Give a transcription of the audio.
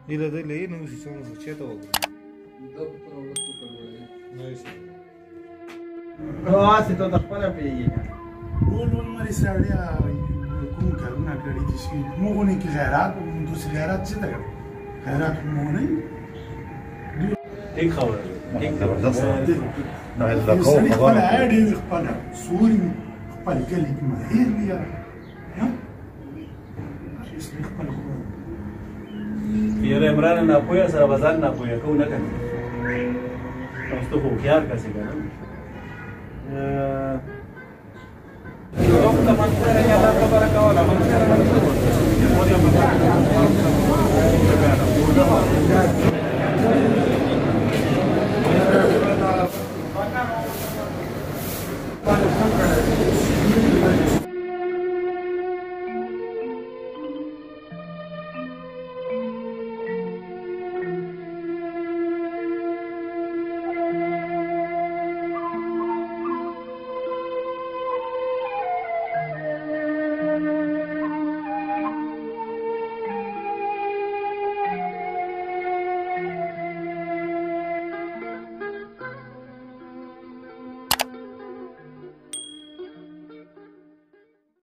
Ile de lei nu si sono successo. Si tot خپل پیږي ټول مری سړیا کوم کارونه کړی دي چې موږ نه کی غیرت موږ څه غیرت څه ده غیرت موږ نه ټیک خبره ټیک زبردست نو هدا کو خبره خبره عادي خپل سوري خپل کلی کې مهیر دی ها چې خپل یره عمران نه پوهه سره بازار نه پوهه کو نه کوي تاسو ته خو خيار کسي ګرم وخت من سره یا الله تبارک و تعالی من سره